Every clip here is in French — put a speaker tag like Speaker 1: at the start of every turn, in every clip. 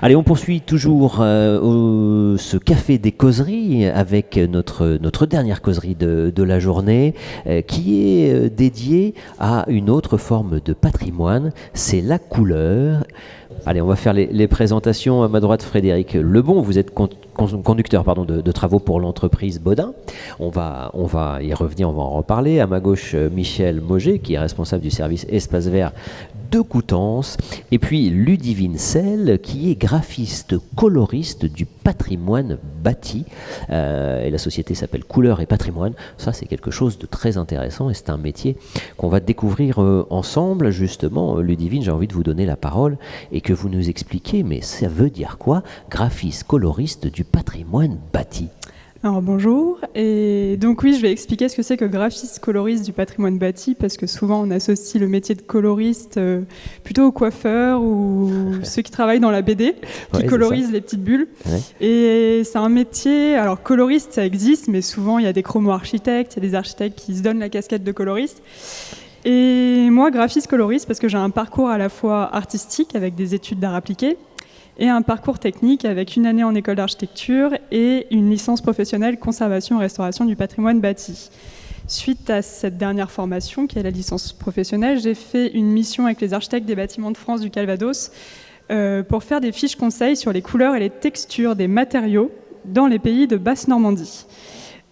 Speaker 1: Allez, on poursuit toujours ce café des causeries avec notre dernière causerie de la journée qui est dédiée à une autre forme de patrimoine, c'est la couleur. Allez, on va faire les présentations. À ma droite, Frédéric Lebon, vous êtes conducteur de travaux pour l'entreprise Baudin. On va y revenir, on va en reparler. À ma gauche, Michel Mauger, qui est responsable du service Espace Vert de Coutances. Et puis Ludivine Selle, qui est graphiste coloriste du patrimoine bâti. Et la société s'appelle Couleur et Patrimoine. Ça, c'est quelque chose de très intéressant et c'est un métier qu'on va découvrir ensemble. Justement, Ludivine, j'ai envie de vous donner la parole et que vous nous expliquiez, mais ça veut dire quoi, graphiste coloriste du patrimoine bâti?
Speaker 2: Alors bonjour, et donc oui, je vais expliquer ce que c'est que graphiste coloriste du patrimoine bâti, parce que souvent on associe le métier de coloriste plutôt aux coiffeurs ou ceux qui travaillent dans la BD, qui colorisent les petites bulles. Ouais. Et c'est un métier, alors coloriste ça existe, mais souvent il y a des chromo-architectes, il y a des architectes qui se donnent la casquette de coloriste. Et moi, graphiste coloriste, parce que j'ai un parcours à la fois artistique avec des études d'art appliqué, et un parcours technique avec une année en école d'architecture et une licence professionnelle conservation et restauration du patrimoine bâti. Suite à cette dernière formation, qui est la licence professionnelle, j'ai fait une mission avec les architectes des bâtiments de France du Calvados pour faire des fiches conseils sur les couleurs et les textures des matériaux dans les pays de Basse-Normandie.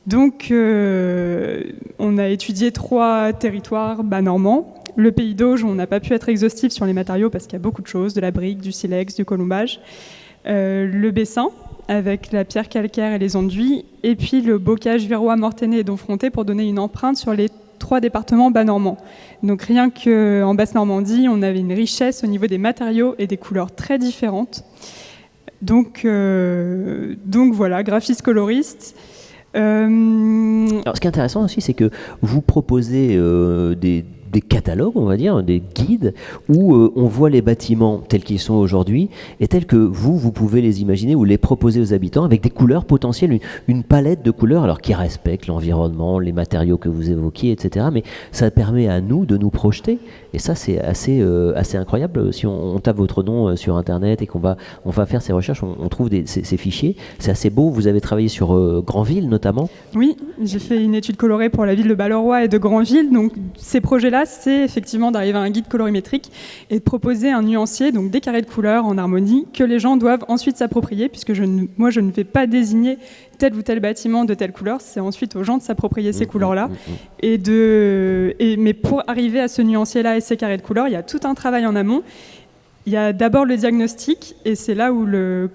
Speaker 2: Donc, on a étudié 3 territoires bas-normands. Le pays d'Auge, on n'a pas pu être exhaustif sur les matériaux parce qu'il y a beaucoup de choses, de la brique, du silex, du colombage. Le Bessin, avec la pierre calcaire et les enduits. Et puis le bocage virois, mortainais et donfronté pour donner une empreinte sur les 3 départements bas-normands. Donc rien qu'en Basse-Normandie, on avait une richesse au niveau des matériaux et des couleurs très différentes. Donc voilà, graphiste coloriste.
Speaker 1: Alors, ce qui est intéressant aussi, c'est que vous proposez des catalogues, on va dire, des guides, où on voit les bâtiments tels qu'ils sont aujourd'hui et tels que vous pouvez les imaginer ou les proposer aux habitants avec des couleurs potentielles, une palette de couleurs alors qui respectent l'environnement, les matériaux que vous évoquiez, etc. Mais ça permet à nous de nous projeter et ça c'est assez incroyable. Si on tape votre nom sur Internet et qu'on va faire ces recherches, on trouve ces fichiers. C'est assez beau. Vous avez travaillé sur Granville notamment.
Speaker 2: Oui, j'ai fait une étude colorée pour la ville de Balleroy et de Granville. Donc ces projets-là, c'est effectivement d'arriver à un guide colorimétrique et de proposer un nuancier, donc des carrés de couleurs en harmonie, que les gens doivent ensuite s'approprier, puisque moi je ne vais pas désigner tel ou tel bâtiment de telle couleur, c'est ensuite aux gens de s'approprier ces couleurs-là. Mais pour arriver à ce nuancier-là et ces carrés de couleurs, il y a tout un travail en amont. Il y a d'abord le diagnostic, et c'est là où le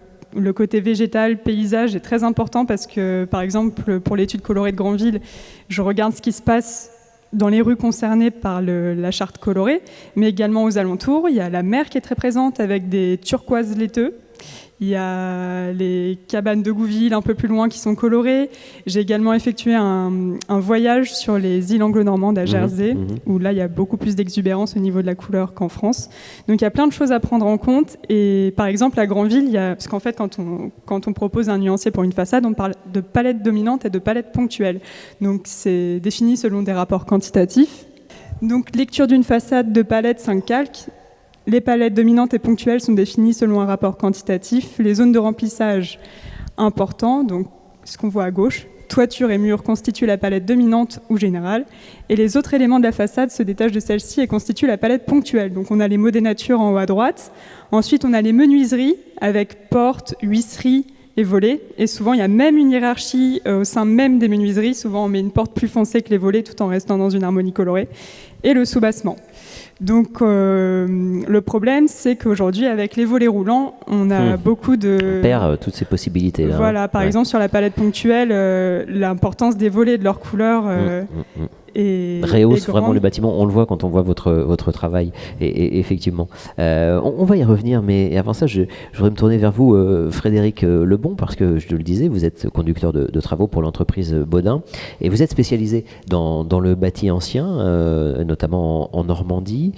Speaker 2: côté végétal, paysage est très important parce que, par exemple, pour l'étude colorée de Granville, je regarde ce qui se passe dans les rues concernées par la charte colorée, mais également aux alentours. Il y a la mer qui est très présente avec des turquoises laiteux. Il y a les cabanes de Gouville un peu plus loin qui sont colorées. J'ai également effectué un voyage sur les îles anglo-normandes à Jersey, où là il y a beaucoup plus d'exubérance au niveau de la couleur qu'en France. Donc il y a plein de choses à prendre en compte. Et par exemple à Granville, parce qu'en fait quand on propose un nuancier pour une façade, on parle de palette dominante et de palette ponctuelle. Donc c'est défini selon des rapports quantitatifs. Donc lecture d'une façade de palette 5 calques. Les palettes dominantes et ponctuelles sont définies selon un rapport quantitatif. Les zones de remplissage importantes, donc ce qu'on voit à gauche, toiture et murs constituent la palette dominante ou générale, et les autres éléments de la façade se détachent de celle-ci et constituent la palette ponctuelle. Donc on a les mots des natures en haut à droite. Ensuite on a les menuiseries avec portes, huisseries et volets. Et souvent il y a même une hiérarchie au sein même des menuiseries. Souvent on met une porte plus foncée que les volets tout en restant dans une harmonie colorée. Et le soubassement. Donc le problème, c'est qu'aujourd'hui, avec les volets roulants, on a beaucoup de...
Speaker 1: On perd toutes ces possibilités-là.
Speaker 2: Voilà, par exemple, sur la palette ponctuelle, l'importance des volets, de leur couleur
Speaker 1: rehausse vraiment le bâtiment. On le voit quand on voit votre travail. Et effectivement. On va y revenir, mais avant ça, je voudrais me tourner vers vous, Frédéric Lebon, parce que je le disais, vous êtes conducteur de travaux pour l'entreprise Baudin, et vous êtes spécialisé dans le bâti ancien, notamment en Normandie.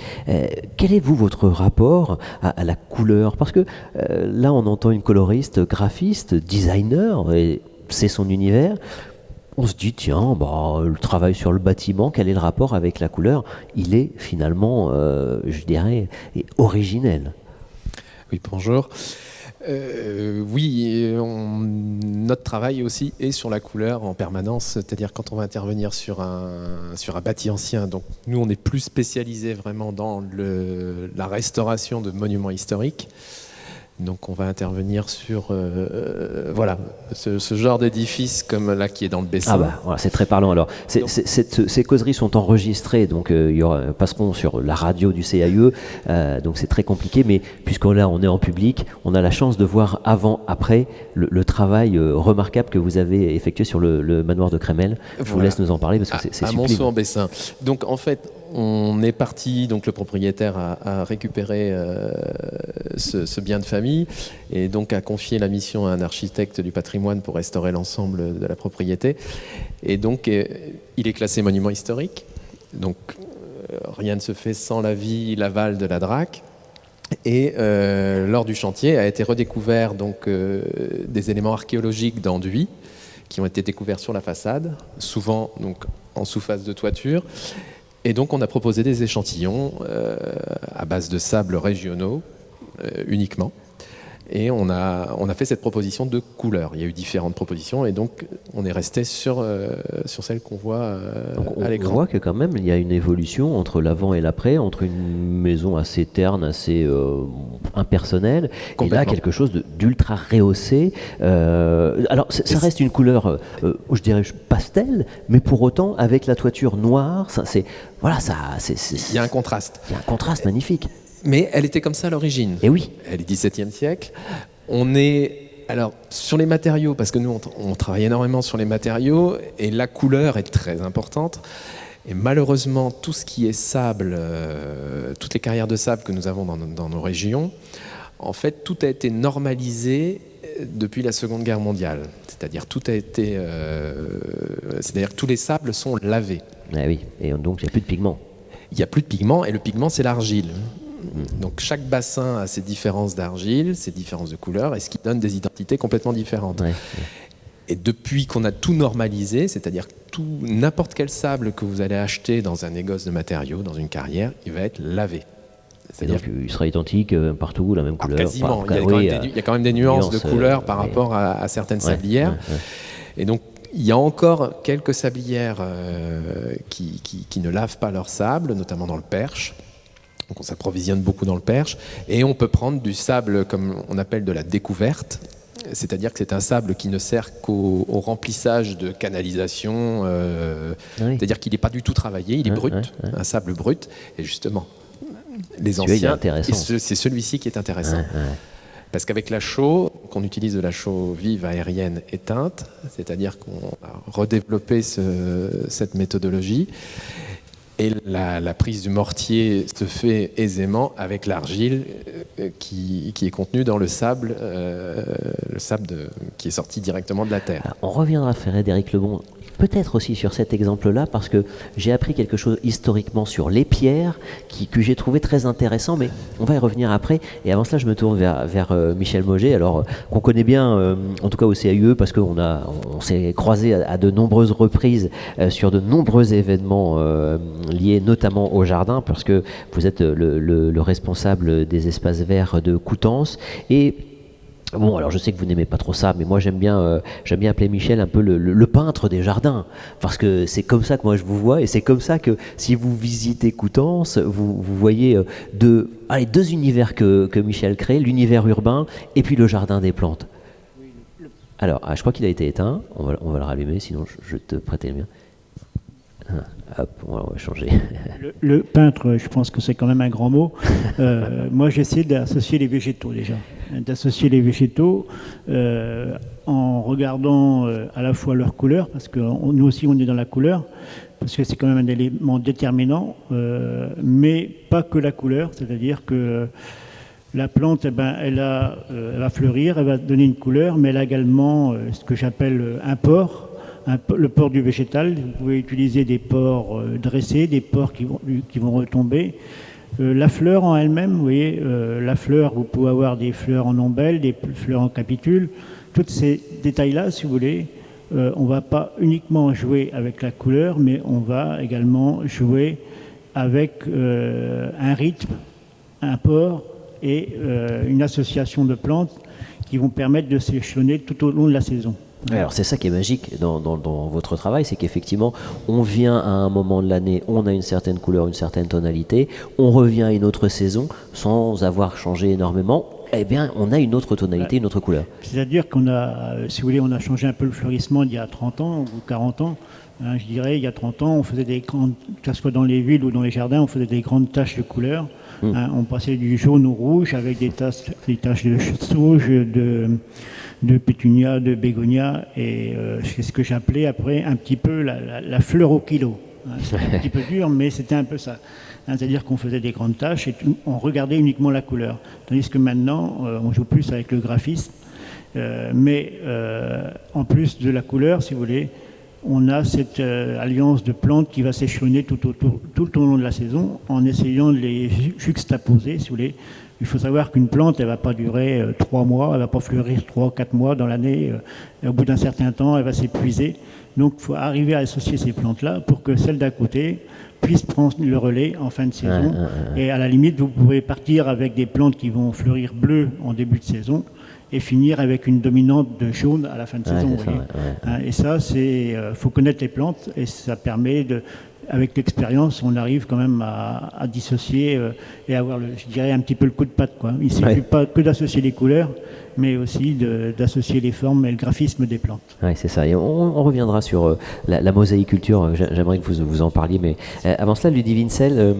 Speaker 1: Quel est, votre rapport à la couleur? Parce que là, on entend une coloriste, graphiste, designer, et c'est son univers. On se dit, tiens, le travail sur le bâtiment, quel est le rapport avec la couleur? Il est finalement, je dirais, originel.
Speaker 3: Oui, bonjour. Oui, notre travail aussi est sur la couleur en permanence, c'est-à-dire quand on va intervenir sur un bâti ancien, donc nous on est plus spécialisé vraiment dans la restauration de monuments historiques. Donc on va intervenir sur voilà, ce genre d'édifice comme là qui est dans le Bessin.
Speaker 1: Ah bah voilà, c'est très parlant. Alors, ces causeries sont enregistrées, donc passeront sur la radio du CAUE, donc c'est très compliqué, mais puisqu'on là on est en public, on a la chance de voir avant-après le travail remarquable que vous avez effectué sur le manoir de Crémel. Je vous laisse nous en parler parce que c'est
Speaker 3: à
Speaker 1: sublime.
Speaker 3: Monceau-en-Bessin. Donc en fait, on est parti, donc le propriétaire a récupéré ce bien de famille et donc a confié la mission à un architecte du patrimoine pour restaurer l'ensemble de la propriété. Et donc il est classé monument historique. Donc rien ne se fait sans l'avis, l'aval de la DRAC. Et lors du chantier a été redécouvert donc des éléments archéologiques d'enduit qui ont été découverts sur la façade, souvent donc en sous-face de toiture. Et donc on a proposé des échantillons à base de sables régionaux uniquement. Et on a fait cette proposition de couleur. Il y a eu différentes propositions et donc on est resté sur celle qu'on voit à l'écran.
Speaker 1: On voit que quand même il y a une évolution entre l'avant et l'après, entre une maison assez terne, assez impersonnelle, et là quelque chose d'ultra rehaussé. Alors ça reste une couleur, je dirais pastel, mais pour autant avec la toiture noire, il
Speaker 3: y a un contraste.
Speaker 1: Il y a un contraste magnifique.
Speaker 3: Mais elle était comme ça à l'origine.
Speaker 1: Et oui.
Speaker 3: Elle est 17e siècle. On est alors sur les matériaux, parce que nous on travaille énormément sur les matériaux et la couleur est très importante. Et malheureusement, tout ce qui est sable, toutes les carrières de sable que nous avons dans nos régions, en fait, tout a été normalisé depuis la Seconde Guerre mondiale. C'est-à-dire tout a été, c'est-à-dire que tous les sables sont lavés.
Speaker 1: Ah oui. Et donc il n'y a plus de pigments.
Speaker 3: Il n'y a plus de pigments et le pigment c'est l'argile. Donc chaque bassin a ses différences d'argile, ses différences de couleur, et ce qui donne des identités complètement différentes. Ouais. Et depuis qu'on a tout normalisé, c'est-à-dire n'importe quel sable que vous allez acheter dans un négoce de matériaux, dans une carrière, il va être lavé.
Speaker 1: C'est-à-dire qu'il sera identique partout, la même couleur.
Speaker 3: Quasiment. Il y a quand même des nuances de couleur par rapport à certaines sablières. Et donc il y a encore quelques sablières qui ne lavent pas leur sable, notamment dans le Perche. Donc on s'approvisionne beaucoup dans le Perche. Et on peut prendre du sable, comme on appelle de la découverte. C'est-à-dire que c'est un sable qui ne sert qu'au remplissage de canalisation. C'est-à-dire qu'il n'est pas du tout travaillé, il est brut, un sable brut. Et justement, les anciens, c'est celui-ci qui est intéressant. Parce qu'avec la chaux, qu'on utilise de la chaux vive aérienne éteinte, c'est-à-dire qu'on a redéveloppé cette méthodologie, et la prise du mortier se fait aisément avec l'argile qui est contenue dans le sable qui est sorti directement de la terre.
Speaker 1: Alors, on reviendra, Frédéric Lebon, peut-être aussi sur cet exemple-là, parce que j'ai appris quelque chose historiquement sur les pierres que j'ai trouvé très intéressant, mais on va y revenir après. Et avant cela, je me tourne vers Michel Mauger, alors qu'on connaît bien, en tout cas au CAUE, parce qu'on s'est croisé à de nombreuses reprises sur de nombreux événements liés notamment au jardin, parce que vous êtes le responsable des espaces verts de Coutances. Et bon, alors je sais que vous n'aimez pas trop ça, mais moi j'aime bien appeler Michel un peu le peintre des jardins, parce que c'est comme ça que moi je vous vois, et c'est comme ça que si vous visitez Coutances, vous voyez deux univers que Michel crée, l'univers urbain et puis le jardin des plantes. Alors, je crois qu'il a été éteint, on va le rallumer, sinon je te prêtais le mien. Hop, on va changer.
Speaker 4: Le peintre, je pense que c'est quand même un grand mot. Moi, j'essaie d'associer les végétaux déjà. En regardant à la fois leur couleur, parce que nous aussi on est dans la couleur, parce que c'est quand même un élément déterminant, mais pas que la couleur, c'est-à-dire que la plante, elle va fleurir, elle va donner une couleur, mais elle a également ce que j'appelle un pore. Le pore du végétal, vous pouvez utiliser des pores dressés, des pores qui vont retomber. La fleur en elle-même, vous voyez, la fleur, vous pouvez avoir des fleurs en ombelle, des fleurs en capitule. Tous ces détails-là, si vous voulez, on ne va pas uniquement jouer avec la couleur, mais on va également jouer avec un rythme, un pore et une association de plantes qui vont permettre de s'échelonner tout au long de la saison.
Speaker 1: Alors c'est ça qui est magique dans votre travail, c'est qu'effectivement on vient à un moment de l'année, on a une certaine couleur, une certaine tonalité, on revient à une autre saison sans avoir changé énormément, eh bien on a une autre tonalité, une autre couleur.
Speaker 4: C'est-à-dire qu'on a, si vous voulez, on a changé un peu le fleurissement d'il y a 30 ans ou 40 ans. Je dirais, il y a 30 ans, on faisait des grandes, que ce soit dans les villes ou dans les jardins, on faisait des grandes taches de couleurs. On passait du jaune au rouge avec des taches de sauge, de pétunia, de bégonia, et c'est ce que j'appelais après un petit peu la fleur au kilo. C'était un petit peu dur, mais c'était un peu ça. C'est-à-dire qu'on faisait des grandes taches et on regardait uniquement la couleur. Tandis que maintenant, on joue plus avec le graphisme. Mais en plus de la couleur, si vous voulez, on a cette alliance de plantes qui va s'échelonner tout au long de la saison en essayant de les juxtaposer, si vous voulez. Il faut savoir qu'une plante, elle ne va pas durer 3 mois, elle ne va pas fleurir 3-4 mois dans l'année. Au bout d'un certain temps, elle va s'épuiser. Donc, il faut arriver à associer ces plantes-là pour que celles d'à côté puissent prendre le relais en fin de saison. Et à la limite, vous pouvez partir avec des plantes qui vont fleurir bleues en début de saison et finir avec une dominante de jaune à la fin de saison. Et ça, faut connaître les plantes et ça permet avec l'expérience, on arrive quand même à dissocier et avoir, je dirais, un petit peu le coup de patte, quoi. Il ne suffit pas que d'associer les couleurs, mais aussi d'associer les formes et le graphisme des plantes.
Speaker 1: Oui, c'est ça. Et on reviendra sur la mosaïculture. J'aimerais que vous en parliez, mais avant cela, Ludivine Selle,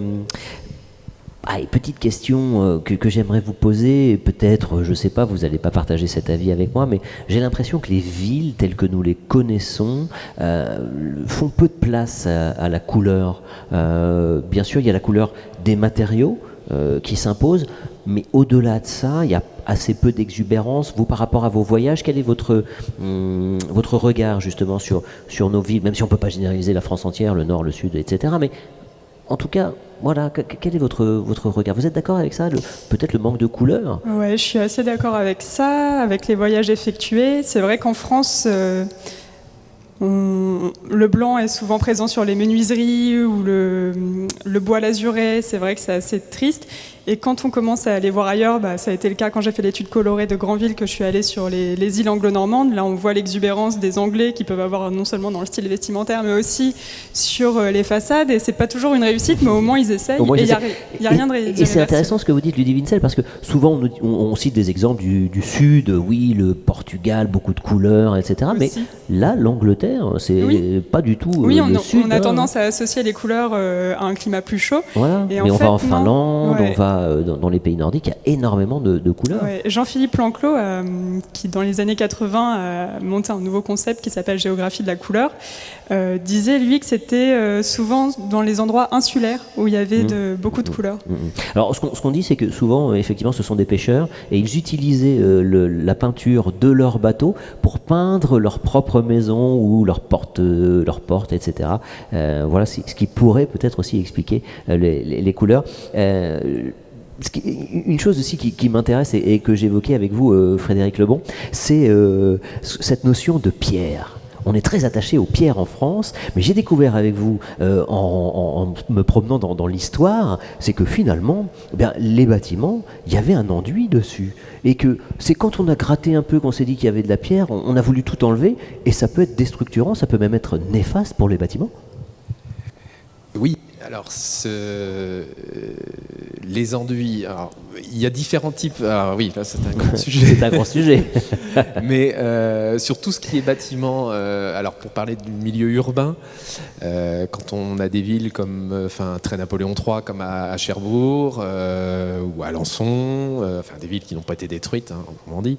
Speaker 1: petite question que j'aimerais vous poser, peut-être, je ne sais pas, vous n'allez pas partager cet avis avec moi, mais j'ai l'impression que les villes telles que nous les connaissons font peu de place à la couleur. Bien sûr, il y a la couleur des matériaux qui s'impose, mais au-delà de ça, il y a assez peu d'exubérance. Vous, par rapport à vos voyages, quel est votre regard justement sur nos villes, même si on ne peut pas généraliser la France entière, le nord, le sud, etc. Mais en tout cas, voilà, quel est votre regard? Vous êtes d'accord avec ça, peut-être le manque de couleurs?
Speaker 2: Ouais, je suis assez d'accord avec ça, avec les voyages effectués. C'est vrai qu'en France, le blanc est souvent présent sur les menuiseries ou le bois lazuré. C'est vrai que c'est assez triste. Et quand on commence à aller voir ailleurs, ça a été le cas quand j'ai fait l'étude colorée de Granville, que je suis allée sur les îles anglo-normandes. Là, on voit l'exubérance des Anglais qui peuvent avoir non seulement dans le style vestimentaire, mais aussi sur les façades. Et c'est pas toujours une réussite, mais au moins ils essayent. Et il n'y a rien de
Speaker 1: Et c'est intéressant ce que vous dites, Ludivine Selle, parce que souvent on cite des exemples du sud, oui, le Portugal, beaucoup de couleurs, etc. Aussi. Mais là, l'Angleterre, c'est pas du tout le sud.
Speaker 2: On a tendance à associer les couleurs à un climat plus chaud.
Speaker 1: Voilà.
Speaker 2: Et
Speaker 1: mais on va en Finlande, on va dans les pays nordiques, il y a énormément de couleurs.
Speaker 2: Ouais. Jean-Philippe Lanclos, qui dans les années 80 a monté un nouveau concept qui s'appelle Géographie de la couleur, disait lui que c'était souvent dans les endroits insulaires où il y avait beaucoup de couleurs.
Speaker 1: Alors ce qu'on dit, c'est que souvent, effectivement, ce sont des pêcheurs et ils utilisaient la peinture de leur bateau pour peindre leur propre maison ou leurs portes, etc. Voilà ce qui pourrait peut-être aussi expliquer les couleurs. Une chose aussi qui m'intéresse et que j'évoquais avec vous, Frédéric Lebon, c'est cette notion de pierre. On est très attaché aux pierres en France, mais j'ai découvert avec vous, en me promenant dans l'histoire, c'est que finalement, les bâtiments, il y avait un enduit dessus. Et que c'est quand on a gratté un peu, qu'on s'est dit qu'il y avait de la pierre, on a voulu tout enlever, et ça peut être déstructurant, ça peut même être néfaste pour les bâtiments.
Speaker 3: Oui, alors les enduits, alors, il y a différents types. Alors oui, là c'est un grand sujet.
Speaker 1: C'est un grand sujet.
Speaker 3: Mais sur tout ce qui est bâtiment, alors pour parler du milieu urbain, quand on a des villes comme très Napoléon III, comme à Cherbourg ou à Alençon, des villes qui n'ont pas été détruites, en Normandie.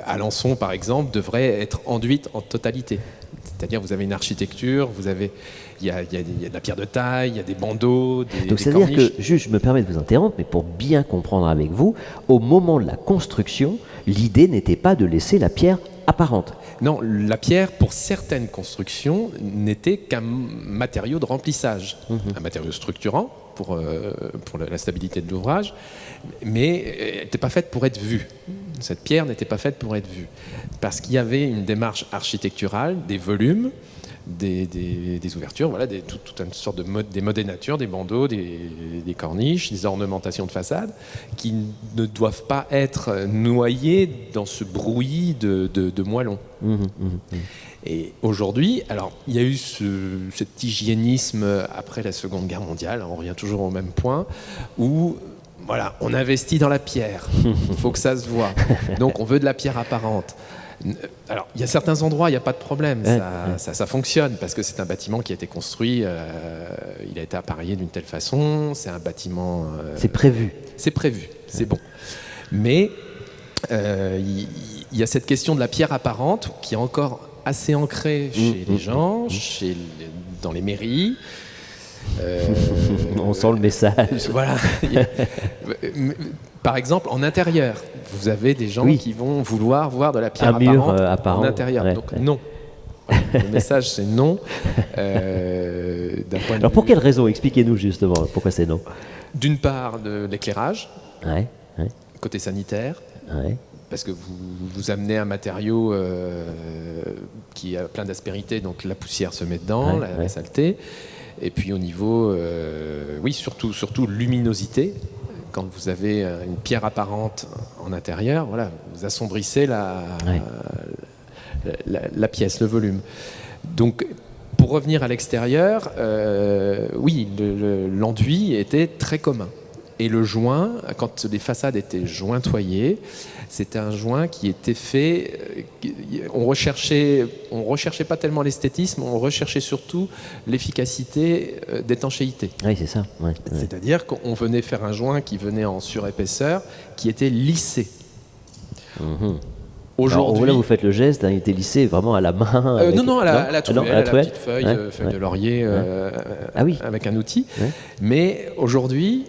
Speaker 3: Alençon, par exemple, devrait être enduite en totalité. C'est-à-dire, vous avez une architecture, il y a de la pierre de taille, il y a des bandeaux,
Speaker 1: Donc, c'est-à-dire que, juste, je me permets de vous interrompre, mais pour bien comprendre avec vous, au moment de la construction, l'idée n'était pas de laisser la pierre apparente.
Speaker 3: Non, la pierre, pour certaines constructions, n'était qu'un matériau de remplissage, un matériau structurant pour la stabilité de l'ouvrage, mais elle n'était pas faite pour être vue. Cette pierre n'était pas faite pour être vue, parce qu'il y avait une démarche architecturale, des volumes, des ouvertures, voilà, toute une sorte des modes des natures, des bandeaux, des corniches, des ornementations de façade, qui ne doivent pas être noyés dans ce bruit de moellons. Et aujourd'hui, alors il y a eu cet hygiénisme après la Seconde Guerre mondiale, on revient toujours au même point, où voilà, on investit dans la pierre, il faut que ça se voit, donc on veut de la pierre apparente. Alors, il y a certains endroits, il n'y a pas de problème, ça fonctionne, parce que c'est un bâtiment qui a été construit, il a été appareillé d'une telle façon, c'est un bâtiment...
Speaker 1: c'est prévu.
Speaker 3: C'est prévu, c'est bon. Mais il y a cette question de la pierre apparente qui est encore assez ancrée chez les gens, dans les mairies.
Speaker 1: On sent le message.
Speaker 3: Voilà. Par exemple, en intérieur, vous avez des gens qui vont vouloir voir de la pierre apparente en intérieur. Donc non. Le message, c'est non.
Speaker 1: Alors pour quelle raison? Expliquez-nous justement pourquoi c'est non.
Speaker 3: D'une part, de l'éclairage, côté sanitaire, parce que vous amenez un matériau qui a plein d'aspérité, donc la poussière se met dedans, la saleté. Et puis au niveau, surtout luminosité. Quand vous avez une pierre apparente en intérieur, voilà, vous assombrissez la pièce, le volume. Donc, pour revenir à l'extérieur, l'enduit était très commun. Et le joint, quand les façades étaient jointoyées, c'était un joint qui était fait... On recherchait pas tellement l'esthétisme, on recherchait surtout l'efficacité d'étanchéité.
Speaker 1: Oui, c'est ça.
Speaker 3: C'est-à-dire qu'on venait faire un joint qui venait en surépaisseur, qui était lissé.
Speaker 1: Aujourd'hui, là, vous faites le geste, il était lissé vraiment à la main.
Speaker 3: À la tourelle, à la petite feuille de laurier, avec un outil. Mais aujourd'hui...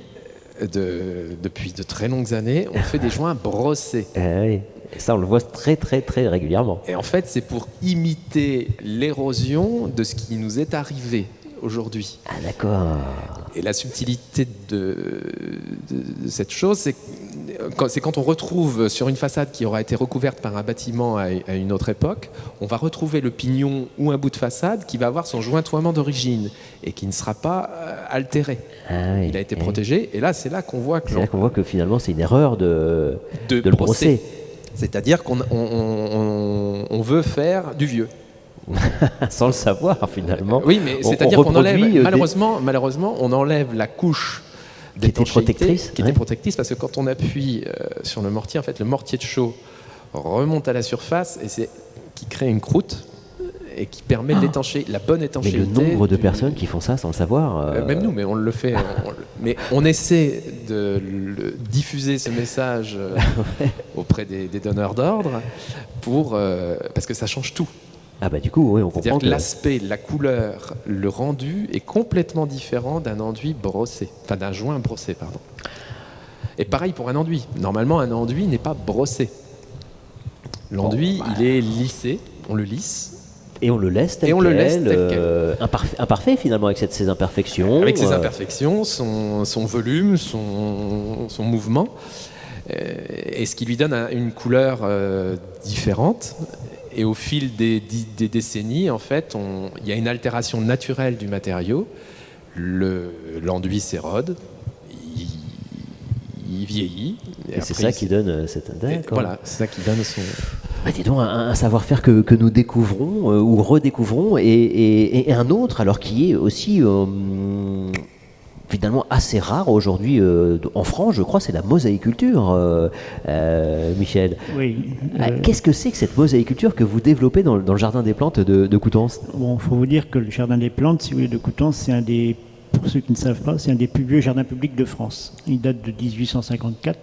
Speaker 3: depuis de très longues années, on fait des joints brossés.
Speaker 1: Et ça, on le voit très, très, très régulièrement.
Speaker 3: Et en fait, c'est pour imiter l'érosion de ce qui nous est arrivé aujourd'hui.
Speaker 1: Ah, d'accord.
Speaker 3: Et la subtilité de cette chose, c'est quand on retrouve sur une façade qui aura été recouverte par un bâtiment à une autre époque, on va retrouver le pignon ou un bout de façade qui va avoir son jointoiement d'origine et qui ne sera pas altéré. Il a été protégé. Et là, c'est là qu'on voit
Speaker 1: que finalement, c'est une erreur de le brosser.
Speaker 3: C'est-à-dire qu'on veut faire du vieux.
Speaker 1: Sans le savoir finalement.
Speaker 3: Oui, mais c'est-à-dire qu'on enlève, malheureusement, on enlève la couche
Speaker 1: qui était protectrice,
Speaker 3: parce que quand on appuie sur le mortier, en fait, le mortier de chaux remonte à la surface et c'est qui crée une croûte et qui permet de l'étancher, la bonne étanchéité.
Speaker 1: Mais le nombre de personnes qui font ça sans le savoir.
Speaker 3: Même nous, mais on le fait. Mais on essaie de diffuser ce message auprès des donneurs d'ordre parce que ça change tout.
Speaker 1: Ah bah du coup, oui, on comprend.
Speaker 3: C'est-à-dire que l'aspect, la couleur, le rendu est complètement différent d'un enduit brossé. Enfin, d'un joint brossé, pardon. Et pareil pour un enduit. Normalement, un enduit n'est pas brossé. L'enduit, il est lissé, on le lisse.
Speaker 1: Et on le laisse tel quel. Imparfait finalement, avec ses imperfections.
Speaker 3: Avec ses imperfections, son volume, son mouvement. Et ce qui lui donne une couleur différente. Et au fil des décennies, en fait, il y a une altération naturelle du matériau. L'enduit s'érode, il vieillit.
Speaker 1: Et c'est ça qui donne cette...
Speaker 3: Voilà, c'est ça qui donne son...
Speaker 1: dis donc, un savoir-faire que nous découvrons ou redécouvrons, et un autre, alors qui est aussi... finalement assez rare aujourd'hui en France, je crois, c'est la mosaïculture, Michel.
Speaker 4: Oui.
Speaker 1: Qu'est-ce que c'est que cette mosaïculture que vous développez dans le Jardin des Plantes de Coutances?
Speaker 4: Bon, il faut vous dire que le Jardin des Plantes, si vous voulez, de Coutances, c'est pour ceux qui ne savent pas, c'est un des plus vieux jardins publics de France. Il date de 1854,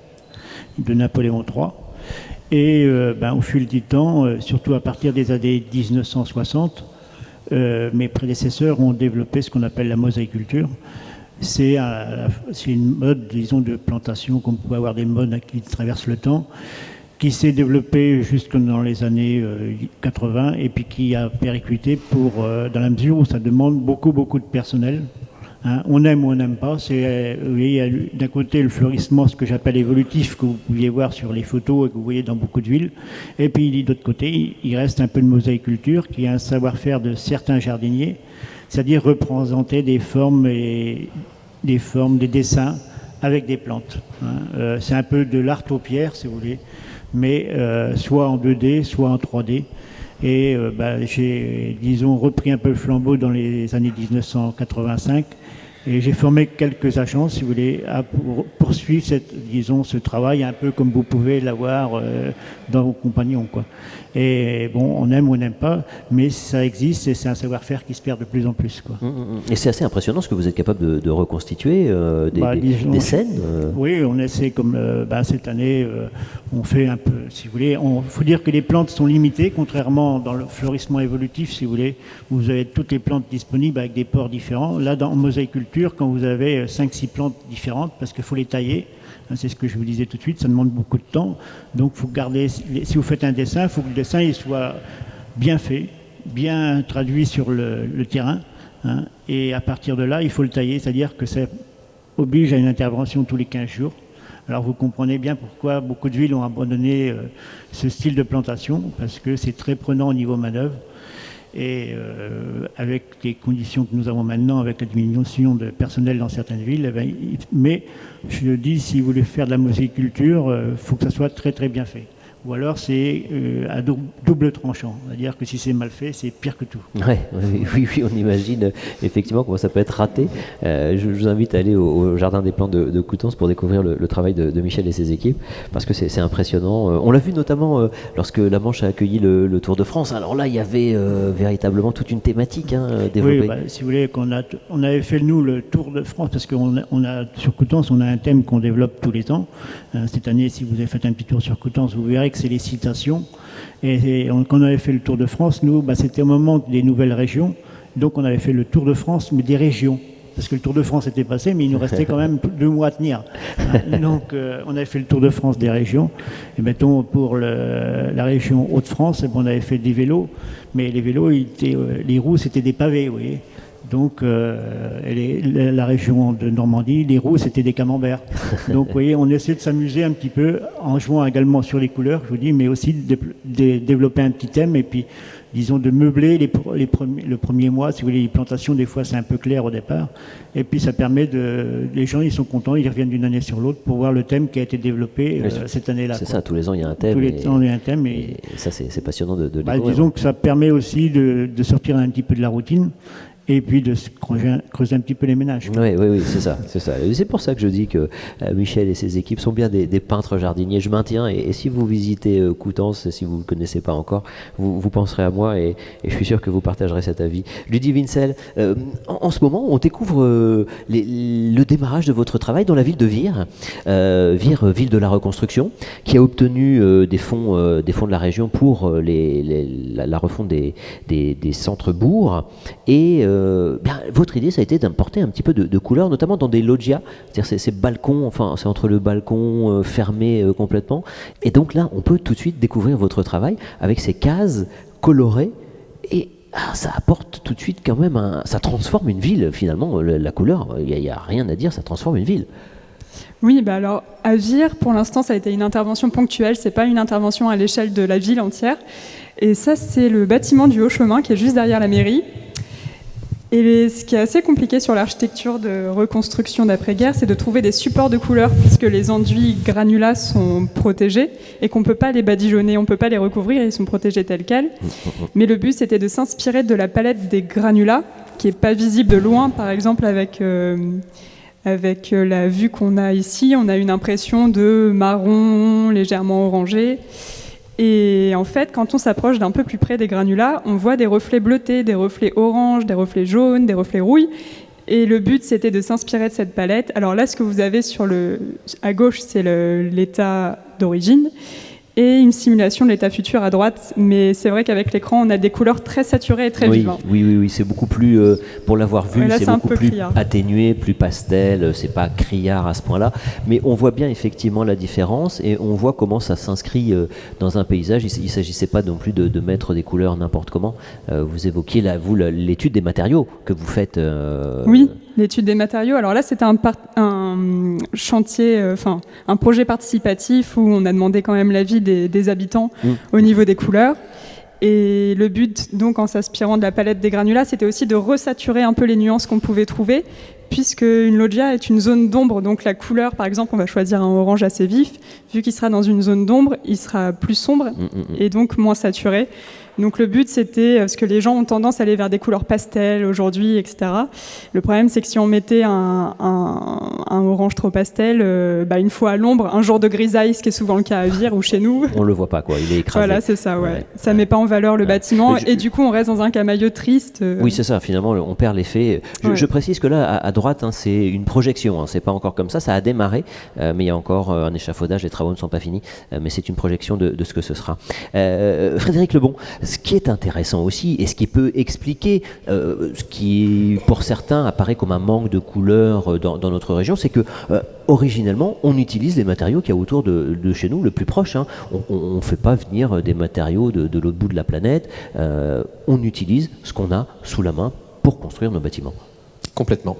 Speaker 4: de Napoléon III. Et au fil du temps, surtout à partir des années 1960, mes prédécesseurs ont développé ce qu'on appelle la mosaïculture. C'est une mode, disons, de plantation, comme on peut avoir des modes qui traversent le temps, qui s'est développée jusque dans les années 80 et puis qui a périclité dans la mesure où ça demande beaucoup de personnel, Hein, on aime ou on n'aime pas. Vous voyez, il y a d'un côté le fleurissement, ce que j'appelle évolutif, que vous pouviez voir sur les photos et que vous voyez dans beaucoup de villes. Et puis d'autre côté, il reste un peu de mosaïculture, qui est un savoir-faire de certains jardiniers, c'est-à-dire représenter des formes, des dessins avec des plantes. Hein. C'est un peu de l'art aux pierres, si vous voulez, mais soit en 2D, soit en 3D. Et j'ai, disons, repris un peu le flambeau dans les années 1985. Et j'ai formé quelques agents, si vous voulez, pour poursuivre ce travail, un peu comme vous pouvez l'avoir dans vos compagnons, quoi. Et bon, on aime ou on n'aime pas, mais ça existe et c'est un savoir-faire qui se perd de plus en plus, quoi.
Speaker 1: Et c'est assez impressionnant ce que vous êtes capable de reconstituer des scènes.
Speaker 4: Oui, on essaie comme cette année, on fait un peu, si vous voulez. Il faut dire que les plantes sont limitées, contrairement dans le fleurissement évolutif, si vous voulez, où vous avez toutes les plantes disponibles avec des ports différents. Là, dans mosaïculture, quand vous avez 5-6 plantes différentes, parce qu'il faut les tailler, c'est ce que je vous disais tout de suite, ça demande beaucoup de temps. Donc, il faut garder, si vous faites un dessin, il faut que le dessin il soit bien fait, bien traduit sur le terrain. Hein, et à partir de là, il faut le tailler, c'est-à-dire que ça oblige à une intervention tous les 15 jours. Alors, vous comprenez bien pourquoi beaucoup de villes ont abandonné ce style de plantation, parce que c'est très prenant au niveau manœuvre. Et avec les conditions que nous avons maintenant, avec la diminution de personnel dans certaines villes, mais je dis, si vous voulez faire de la mosaïculture, il faut que ça soit très très bien fait. Ou alors c'est à double tranchant, c'est-à-dire que si c'est mal fait, c'est pire que tout.
Speaker 1: Oui, on imagine effectivement comment ça peut être raté. Je vous invite à aller au Jardin des Plantes de Coutances pour découvrir le travail de Michel et ses équipes, parce que c'est impressionnant. On l'a vu notamment lorsque la Manche a accueilli le Tour de France. Alors là, il y avait véritablement toute une thématique développée.
Speaker 4: Oui, si vous voulez, on avait fait nous le Tour de France, parce qu'on a sur Coutances, on a un thème qu'on développe tous les temps. Cette année, si vous avez fait un petit tour sur Coutances, vous verrez que c'est les citations. Et quand on avait fait le Tour de France, nous, c'était au moment des nouvelles régions. Donc on avait fait le Tour de France, mais des régions. Parce que le Tour de France était passé, mais il nous restait quand même 2 mois à tenir. Donc on avait fait le Tour de France des régions. Et mettons, pour la région Hauts-de-France, on avait fait des vélos. Mais les vélos, les roues, c'était des pavés, vous voyez. Donc, la région de Normandie, les roues, c'était des camemberts. Donc, vous voyez, on essaie de s'amuser un petit peu en jouant également sur les couleurs, je vous dis, mais aussi de développer un petit thème et puis, disons, de meubler le premier mois. Si vous voulez, les plantations, des fois, c'est un peu clair au départ. Et puis, ça permet les gens, ils sont contents, ils reviennent d'une année sur l'autre pour voir le thème qui a été développé cette année-là.
Speaker 1: C'est ça, tous les ans, il y a un thème.
Speaker 4: Tous les ans, il y a un thème.
Speaker 1: Et ça, c'est passionnant de découvrir.
Speaker 4: Disons que ça permet aussi de sortir un petit peu de la routine. Et puis de creuser un petit peu les ménages.
Speaker 1: Oui, c'est ça. Et c'est pour ça que je dis que Michel et ses équipes sont bien des peintres jardiniers. Je maintiens, et si vous visitez Coutances, si vous ne le connaissez pas encore, vous penserez à moi et je suis sûr que vous partagerez cet avis. Ludie Wincel, en ce moment, on découvre le démarrage de votre travail dans la ville de Vire. Vire, ville de la reconstruction, qui a obtenu des fonds de la région pour la refonte des centres-bourgs. Et votre idée, ça a été d'apporter un petit peu de couleur, notamment dans des loggias, c'est-à-dire ces balcons, enfin c'est entre le balcon fermé complètement. Et donc là, on peut tout de suite découvrir votre travail avec ces cases colorées et ça apporte tout de suite quand même ça transforme une ville finalement, la couleur, il n'y a rien à dire, ça transforme une ville.
Speaker 2: Oui, alors à Vire, pour l'instant, ça a été une intervention ponctuelle, c'est pas une intervention à l'échelle de la ville entière. Et ça, c'est le bâtiment du Haut-Chemin qui est juste derrière la mairie. Et ce qui est assez compliqué sur l'architecture de reconstruction d'après-guerre, c'est de trouver des supports de couleurs, puisque les enduits granulats sont protégés et qu'on ne peut pas les badigeonner, on ne peut pas les recouvrir, ils sont protégés tels quels. Mais le but, c'était de s'inspirer de la palette des granulats, qui n'est pas visible de loin, par exemple, avec la vue qu'on a ici, on a une impression de marron légèrement orangé. Et en fait, quand on s'approche d'un peu plus près des granulats, on voit des reflets bleutés, des reflets orange, des reflets jaunes, des reflets rouille. Et le but, c'était de s'inspirer de cette palette. Alors là, ce que vous avez à gauche, c'est l'état d'origine. et une simulation de l'état futur à droite. Mais c'est vrai qu'avec l'écran, on a des couleurs très saturées et très vives.
Speaker 1: Oui, c'est beaucoup plus, pour l'avoir vu, c'est beaucoup plus criard. Atténué, plus pastel, c'est pas criard à ce point-là. Mais on voit bien effectivement la différence et on voit comment ça s'inscrit dans un paysage. Il ne s'agissait pas non plus de mettre des couleurs n'importe comment. Vous évoquiez là, l'étude des matériaux que vous faites.
Speaker 2: Oui, l'étude des matériaux. Alors là, c'était un chantier, un projet participatif où on a demandé quand même l'avis des habitants au niveau des couleurs. Et le but, donc, en s'inspirant de la palette des granulats, c'était aussi de resaturer un peu les nuances qu'on pouvait trouver, puisque une loggia est une zone d'ombre. Donc la couleur, par exemple, on va choisir un orange assez vif. Vu qu'il sera dans une zone d'ombre, il sera plus sombre et donc moins saturé. Donc le but, c'était, parce que les gens ont tendance à aller vers des couleurs pastel aujourd'hui, etc. Le problème, c'est que si on mettait un orange trop pastel, une fois à l'ombre, un jour de grisaille, ce qui est souvent le cas à Vire ou chez nous.
Speaker 1: On le voit pas, quoi. Il est écrasé.
Speaker 2: Voilà, c'est ça, ouais. Ça met pas en valeur le bâtiment et du coup, on reste dans un camailleux triste.
Speaker 1: Oui, c'est ça. Finalement, on perd l'effet. Je précise que là, à droite, c'est une projection. C'est pas encore comme ça. Ça a démarré, mais il y a encore un échafaudage. Les travaux ne sont pas finis, mais c'est une projection de ce que ce sera. Frédéric Lebon. Ce qui est intéressant aussi, et ce qui peut expliquer ce qui, pour certains, apparaît comme un manque de couleurs dans notre région, c'est que originellement, on utilise les matériaux qu'il y a autour de chez nous, le plus proche. On ne fait pas venir des matériaux de l'autre bout de la planète. On utilise ce qu'on a sous la main pour construire nos bâtiments.
Speaker 3: Complètement.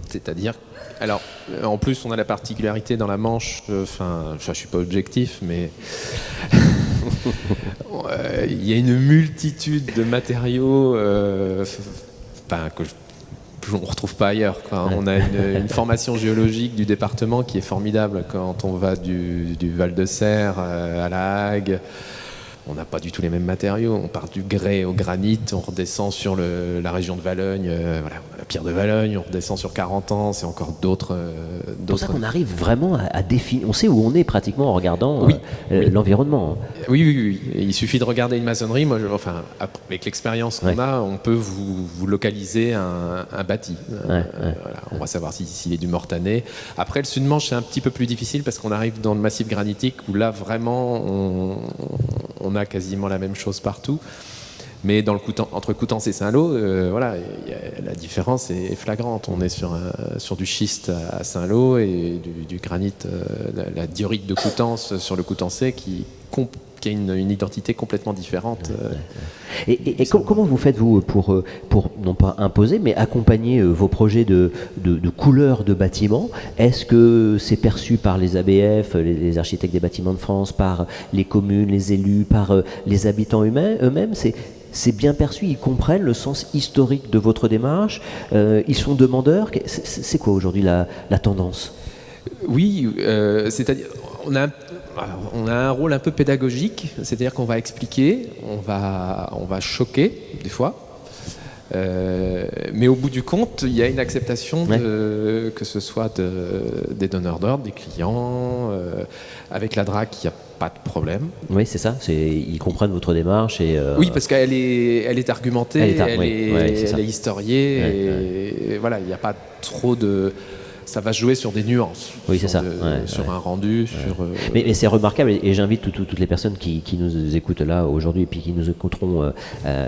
Speaker 3: C'est-à-dire, alors, en plus, on a la particularité dans la Manche, je ne suis pas objectif, mais il y a une multitude de matériaux que on ne retrouve pas ailleurs, quoi. On a une formation géologique du département qui est formidable quand on va du Val de Serre à la Hague. On n'a pas du tout les mêmes matériaux. On part du grès au granit, on redescend sur la région de Valogne, la pierre de Valogne, on redescend sur 40 ans, c'est encore d'autres.
Speaker 1: C'est pour ça qu'on arrive vraiment à définir. On sait où on est pratiquement en regardant l'environnement.
Speaker 3: Oui. Et il suffit de regarder une maçonnerie. Moi, avec l'expérience qu'on a, on peut vous localiser un bâti. On va savoir s'il est du Mortanet. Après, le Sud-Manche, c'est un petit peu plus difficile parce qu'on arrive dans le massif granitique où là, vraiment, on a quasiment la même chose partout. Mais entre Coutances et Saint-Lô, la différence est flagrante. On est sur du schiste à Saint-Lô et du granit, la diorite de Coutances sur le Coutancais qui a une identité complètement différente.
Speaker 1: Et comment vous faites, vous, pour non pas imposer, mais accompagner vos projets de couleurs de bâtiments? Est-ce que c'est perçu par les ABF, les architectes des bâtiments de France, par les communes, les élus, par les habitants eux-mêmes? C'est bien perçu, ils comprennent le sens historique de votre démarche, ils sont demandeurs. C'est quoi aujourd'hui la tendance?
Speaker 3: Oui, c'est-à-dire on a un rôle un peu pédagogique, c'est-à-dire qu'on va expliquer, on va choquer des fois, mais au bout du compte, il y a une acceptation que ce soit des donneurs d'ordre, des clients, avec la DRAC, il n'y a pas de problème.
Speaker 1: Oui, c'est ça. Ils comprennent votre démarche
Speaker 3: oui, parce qu'elle est argumentée, elle est historiée, et voilà, il n'y a pas trop de. Ça va se jouer sur des nuances, sur un rendu.
Speaker 1: Mais c'est remarquable, et j'invite toutes les personnes qui nous écoutent là aujourd'hui et puis qui nous écouteront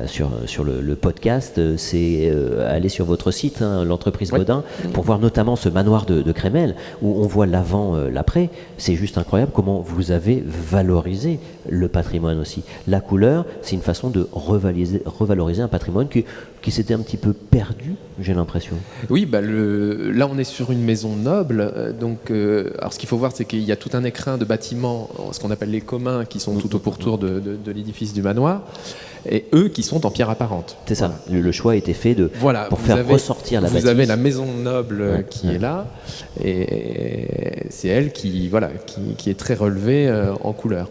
Speaker 1: sur le podcast, c'est aller sur votre site, l'entreprise Bodin, pour voir notamment ce manoir de Crémel, où on voit l'avant, l'après. C'est juste incroyable comment vous avez valorisé le patrimoine aussi. La couleur, c'est une façon de revaloriser un patrimoine qui s'était un petit peu perdu, j'ai l'impression.
Speaker 3: Oui, là on est sur une maison noble, donc alors ce qu'il faut voir, c'est qu'il y a tout un écrin de bâtiments, ce qu'on appelle les communs, qui sont tout au pourtour de l'édifice du manoir, et eux qui sont en pierre apparente.
Speaker 1: C'est ça, le choix a été fait pour faire ressortir la bâtisse.
Speaker 3: Vous avez la maison noble qui est là, et c'est elle qui est très relevée en couleur.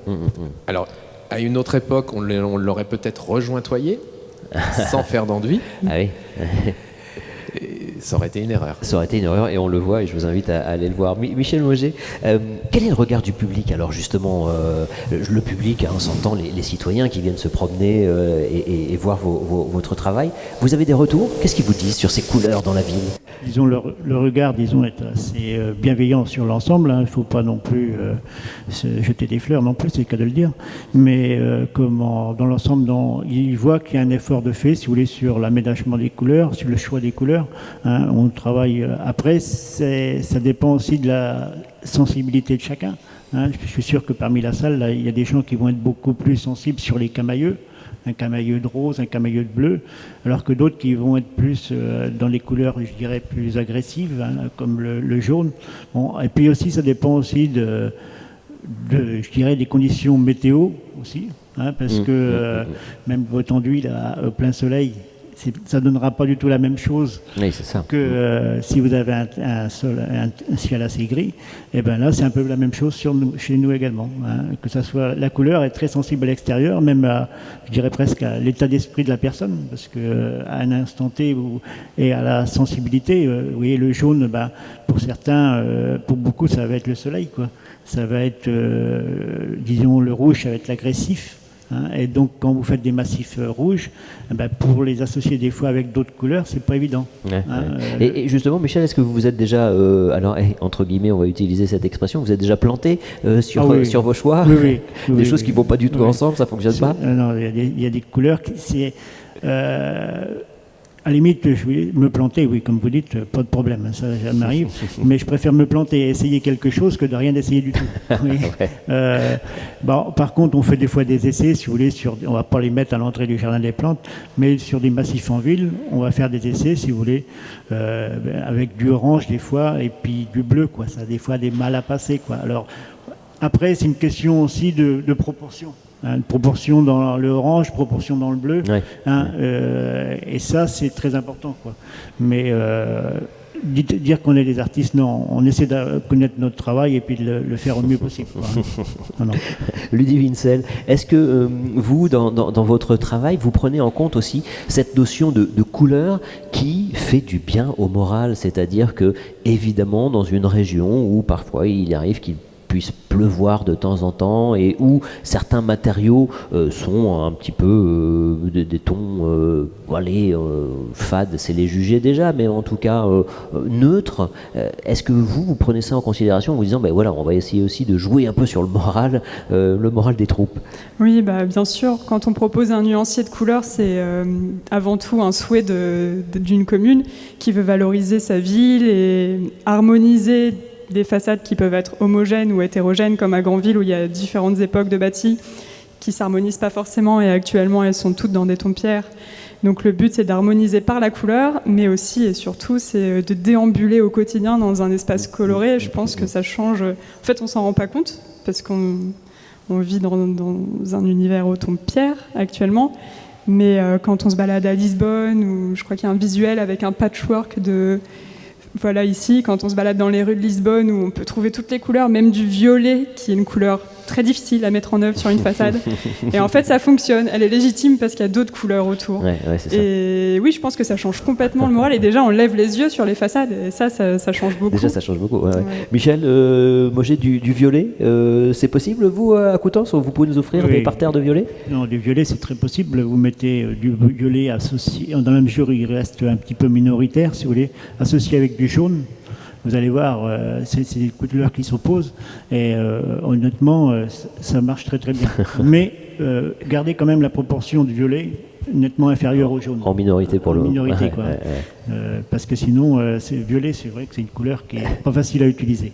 Speaker 3: Alors, à une autre époque, on l'aurait peut-être rejointoyé, sans faire d'enduit.
Speaker 1: Ah oui.
Speaker 3: ça aurait été une erreur.
Speaker 1: Ça aurait été une erreur et on le voit et je vous invite à aller le voir. Michel Mauger, quel est le regard du public? Alors justement, le public, on s'entend les citoyens qui viennent se promener et voir votre travail. Vous avez des retours? Qu'est-ce qu'ils vous disent sur ces couleurs dans la ville?
Speaker 4: Disons, le regard, disons, est assez bienveillant sur l'ensemble. Il ne faut pas non plus se jeter des fleurs non plus, c'est le cas de le dire. Mais dans l'ensemble, ils voient qu'il y a un effort de fait, si vous voulez, sur l'aménagement des couleurs, sur le choix des couleurs. On travaille. Après, ça dépend aussi de la sensibilité de chacun. Je suis sûr que parmi la salle, là, il y a des gens qui vont être beaucoup plus sensibles sur les camailleux. Un camailleux de rose, un camailleux de bleu, alors que d'autres qui vont être plus dans les couleurs, je dirais, plus agressives, comme le jaune. Bon, et puis aussi, ça dépend aussi je dirais, des conditions météo aussi, parce que même votre enduit là, au plein soleil, ça ne donnera pas du tout la même chose que si vous avez un ciel assez gris. Et bien là, c'est un peu la même chose chez nous également. Que ça soit, la couleur est très sensible à l'extérieur, même je dirais presque à l'état d'esprit de la personne, parce qu'à un instant T et à la sensibilité, vous voyez, le jaune, pour certains, pour beaucoup, ça va être le soleil, quoi. Ça va être, disons, le rouge, ça va être l'agressif. Et donc, quand vous faites des massifs rouges, pour les associer des fois avec d'autres couleurs, c'est pas évident.
Speaker 1: Et justement, Michel, est-ce que vous êtes déjà, alors entre guillemets, on va utiliser cette expression, vous êtes déjà planté sur vos choix? Des choses qui vont pas du tout ensemble, ça fonctionne pas?
Speaker 4: Non, il y a des couleurs qui à la limite, je vais me planter, oui, comme vous dites, pas de problème, ça m'arrive. Mais je préfère me planter et essayer quelque chose que de rien d'essayer du tout. Oui. Par contre, on fait des fois des essais, si vous voulez, on va pas les mettre à l'entrée du jardin des plantes, mais sur des massifs en ville, on va faire des essais, si vous voulez, avec du orange des fois et puis du bleu, quoi. Ça a des fois des mal à passer, quoi. Alors après, c'est une question aussi de proportion. Une proportion dans le orange, proportion dans le bleu, et ça c'est très important, quoi. Mais dire qu'on est des artistes, non, on essaie de connaître notre travail et puis de le faire au mieux possible, quoi. Non.
Speaker 1: Ludivine Vincel, est-ce que vous, dans votre travail, vous prenez en compte aussi cette notion de couleur qui fait du bien au moral, c'est-à-dire que évidemment dans une région où parfois il arrive qu'il puisse pleuvoir de temps en temps et où certains matériaux sont un petit peu des tons fades, c'est les juger déjà, mais en tout cas neutres. Est-ce que vous prenez ça en considération en vous disant voilà, on va essayer aussi de jouer un peu sur le moral des troupes?
Speaker 2: Oui, bien sûr, quand on propose un nuancier de couleurs, c'est avant tout un souhait d'une commune qui veut valoriser sa ville et harmoniser des façades qui peuvent être homogènes ou hétérogènes, comme à Granville où il y a différentes époques de bâtis qui ne s'harmonisent pas forcément et actuellement elles sont toutes dans des tons pierre. Donc le but c'est d'harmoniser par la couleur, mais aussi et surtout c'est de déambuler au quotidien dans un espace coloré. Je pense que ça change. En fait on s'en rend pas compte parce qu'on vit dans un univers au ton pierre actuellement. Mais quand on se balade à Lisbonne, où je crois qu'il y a un visuel avec un patchwork voilà, ici, quand on se balade dans les rues de Lisbonne, où on peut trouver toutes les couleurs, même du violet, qui est une couleur très difficile à mettre en œuvre sur une façade. Et en fait, ça fonctionne. Elle est légitime parce qu'il y a d'autres couleurs autour.
Speaker 1: C'est ça.
Speaker 2: Et oui, je pense que ça change complètement le moral. Et déjà, on lève les yeux sur les façades. Et ça change beaucoup.
Speaker 1: Déjà, ça change beaucoup. Ouais. Michel, Mauger, du violet, c'est possible, vous, à Coutances? Vous pouvez nous offrir des parterres de violet?
Speaker 4: Non, du violet, c'est très possible. Vous mettez du violet associé, dans la mesure où il reste un petit peu minoritaire, si vous voulez, associé avec du jaune. Vous allez voir, c'est des couleurs qui s'opposent et honnêtement, ça marche très très bien. Mais gardez quand même la proportion du violet nettement inférieure au jaune.
Speaker 1: En minorité pour le moment.
Speaker 4: Quoi. Parce que sinon, violet, c'est vrai que c'est une couleur qui n'est pas facile à utiliser.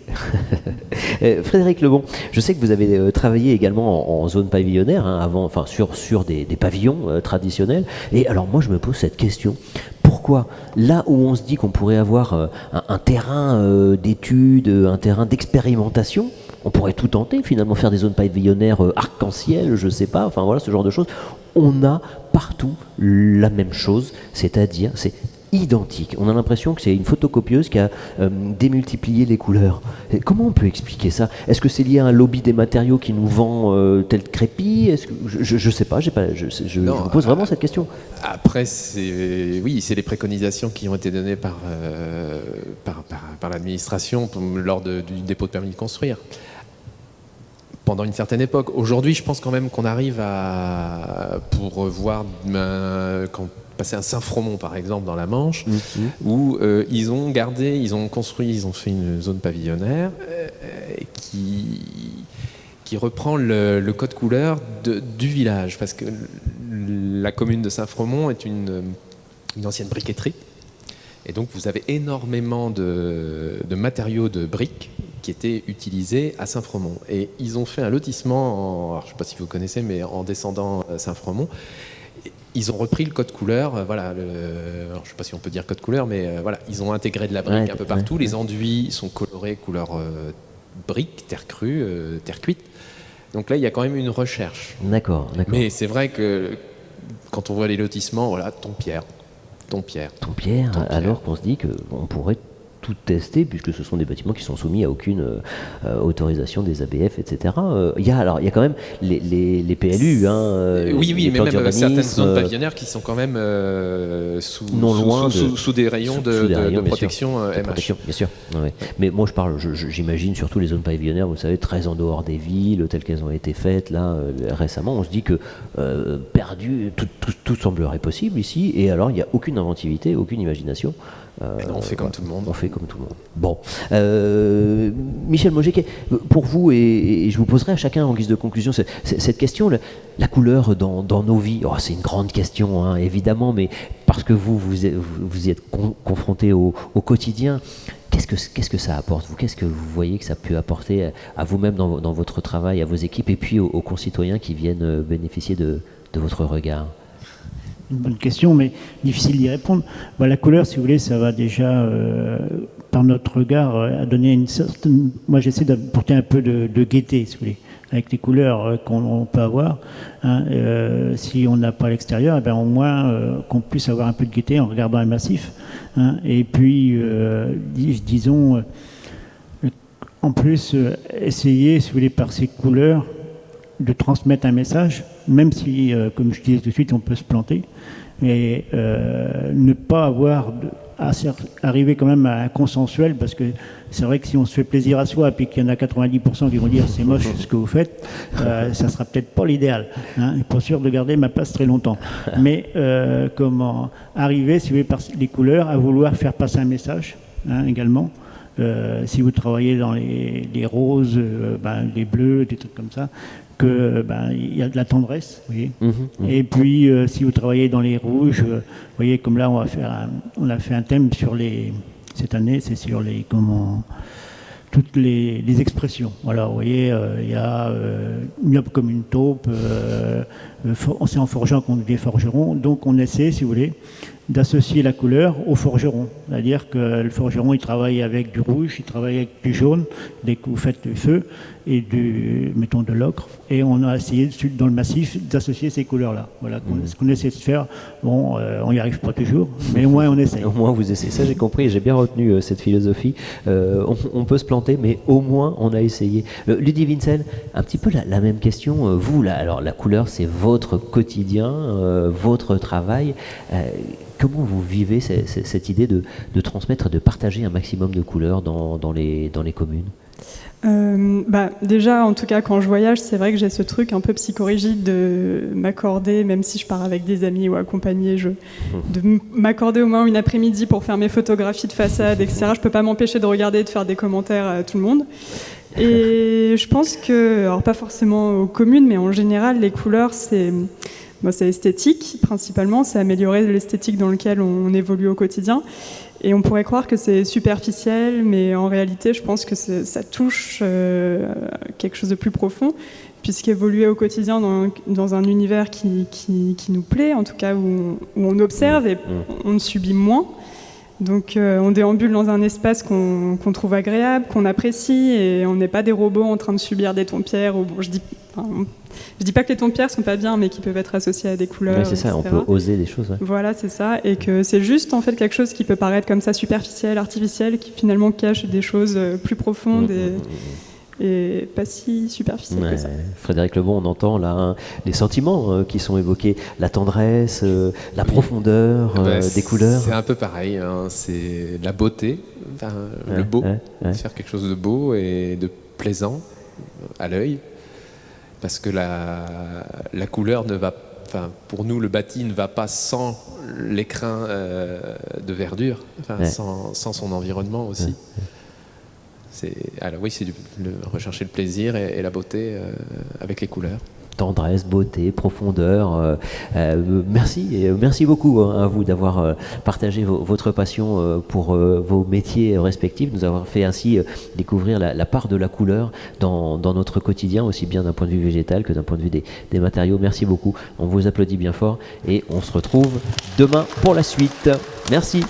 Speaker 1: Frédéric Lebon, je sais que vous avez travaillé également en zone pavillonnaire, avant, sur des pavillons traditionnels. Et alors moi, je me pose cette question. Pourquoi, là où on se dit qu'on pourrait avoir un terrain d'études, un terrain d'expérimentation, on pourrait tout tenter, finalement, faire des zones pavillonnaires arc-en-ciel, je sais pas, enfin voilà, ce genre de choses. On a partout la même chose, c'est-à-dire c'est identiques. On a l'impression que c'est une photocopieuse qui a démultiplié les couleurs. Et comment on peut expliquer ça? Est-ce que c'est lié à un lobby des matériaux qui nous vend tel crépi? Est-ce que je sais pas, je vous pose vraiment cette question.
Speaker 3: Après, c'est les préconisations qui ont été données par l'administration lors du dépôt de permis de construire. Pendant une certaine époque. Aujourd'hui, je pense quand même qu'on arrive pour voir quand passer un Saint-Fromont par exemple dans la Manche, où ils ont fait une zone pavillonnaire qui reprend le code couleur du village, parce que la commune de Saint-Fromont est une ancienne briqueterie, et donc vous avez énormément de matériaux de briques qui étaient utilisés à Saint-Fromont, et ils ont fait un lotissement, alors, je ne sais pas si vous connaissez, mais en descendant Saint-Fromont, ils ont repris le code couleur, alors je ne sais pas si on peut dire code couleur, mais ils ont intégré de la brique un peu partout. Les enduits sont colorés couleur brique, terre crue, terre cuite. Donc là, il y a quand même une recherche.
Speaker 1: D'accord.
Speaker 3: Mais c'est vrai que quand on voit les lotissements, ton pierre.
Speaker 1: Alors qu'on se dit qu'on pourrait tout tester, puisque ce sont des bâtiments qui sont soumis à aucune autorisation des ABF, etc. Il y a quand même les PLU.
Speaker 3: Oui, mais même certaines zones pavillonnaires qui sont quand même sous des rayons de protection MH.
Speaker 1: Bien sûr. Ouais. Mais moi, j'imagine surtout les zones pavillonnaires, vous savez, très en dehors des villes, telles qu'elles ont été faites là récemment. On se dit que tout semblerait possible ici, et alors il n'y a aucune inventivité, aucune imagination.
Speaker 3: On fait comme tout le monde.
Speaker 1: Bon. Michel Mauger, pour vous, et je vous poserai à chacun en guise de conclusion cette question, la couleur dans nos vies. C'est une grande question, évidemment, mais parce que vous y êtes confronté au quotidien, qu'est-ce que ça apporte, vous? Qu'est-ce que vous voyez que ça peut apporter à vous-même dans votre travail, à vos équipes, et puis aux concitoyens qui viennent bénéficier de votre regard?
Speaker 4: Une bonne question, mais difficile d'y répondre. La couleur, si vous voulez, ça va déjà, par notre regard, à donner une certaine... Moi, j'essaie d'apporter un peu de gaieté, si vous voulez, avec les couleurs qu'on peut avoir. Si on n'a pas à l'extérieur, au moins qu'on puisse avoir un peu de gaieté en regardant un massif. Et puis, disons, en plus, essayer, si vous voulez, par ces couleurs, de transmettre un message, même si, comme je disais tout de suite, on peut se planter, mais ne pas arriver quand même à un consensuel, parce que c'est vrai que si on se fait plaisir à soi, puis qu'il y en a 90% qui vont dire c'est moche ce que vous faites, ça sera peut-être pas l'idéal. Je suis pas sûr de garder ma place très longtemps. Mais comment arriver, si vous voulez, par les couleurs, à vouloir faire passer un message, également. Si vous travaillez dans les roses, les bleus, des trucs comme ça, que y a de la tendresse, vous voyez. Et puis si vous travaillez dans les rouges, vous voyez, comme là on a fait un thème cette année, c'est sur toutes les expressions. Voilà, vous voyez, il y a myope comme une taupe, c'est en forgeant qu'on devient forgeron, donc on essaie, si vous voulez, d'associer la couleur au forgeron. C'est-à-dire que le forgeron, il travaille avec du rouge, il travaille avec du jaune, dès que vous faites du feu, et de l'ocre. Et on a essayé, dans le massif, d'associer ces couleurs-là. Voilà, ce qu'on essaie de faire. Bon, on n'y arrive pas toujours, mais au moins on essaie.
Speaker 1: Au moins vous essayez. Ça, j'ai compris, j'ai bien retenu cette philosophie. On peut se planter, mais au moins on a essayé. Ludie Vincel, un petit peu la même question. Vous, alors la couleur, c'est votre quotidien, votre travail. Comment vous vivez cette idée de transmettre, de partager un maximum de couleurs dans les communes?
Speaker 2: Déjà, en tout cas, quand je voyage, c'est vrai que j'ai ce truc un peu psychorigide de m'accorder, même si je pars avec des amis ou accompagnés, de m'accorder au moins une après-midi pour faire mes photographies de façade, etc. Je peux pas m'empêcher de regarder et de faire des commentaires à tout le monde. Et je pense que, alors pas forcément aux communes, mais en général, les couleurs, c'est esthétique, principalement, c'est améliorer l'esthétique dans laquelle on évolue au quotidien. Et on pourrait croire que c'est superficiel, mais en réalité, je pense que ça touche quelque chose de plus profond, puisqu'évoluer au quotidien dans un univers qui nous plaît, en tout cas où on observe et on subit moins. Donc on déambule dans un espace qu'on trouve agréable, qu'on apprécie, et on n'est pas des robots en train de subir des tompières. Je dis pas que les tons de pierre sont pas bien, mais qui peuvent être associés à des couleurs.
Speaker 1: Oui, c'est ça, on peut oser des choses. Ouais.
Speaker 2: Voilà, c'est ça, et que c'est juste en fait quelque chose qui peut paraître comme ça superficiel, artificiel, qui finalement cache des choses plus profondes et pas si superficielles que ça.
Speaker 1: Frédéric Lebon, on entend là les sentiments qui sont évoqués, la tendresse, la profondeur des couleurs.
Speaker 3: C'est un peu pareil, hein, c'est la beauté, le beau, faire quelque chose de beau et de plaisant à l'œil, parce que la couleur ne va, pour nous le bâti ne va pas sans l'écrin de verdure, sans son environnement aussi. Alors oui, c'est rechercher le plaisir et la beauté avec les couleurs.
Speaker 1: Tendresse, beauté, profondeur. Merci, et merci beaucoup à vous d'avoir partagé votre passion pour vos métiers respectifs, nous avoir fait ainsi découvrir la part de la couleur dans notre quotidien, aussi bien d'un point de vue végétal que d'un point de vue des matériaux. Merci beaucoup, on vous applaudit bien fort et on se retrouve demain pour la suite. Merci.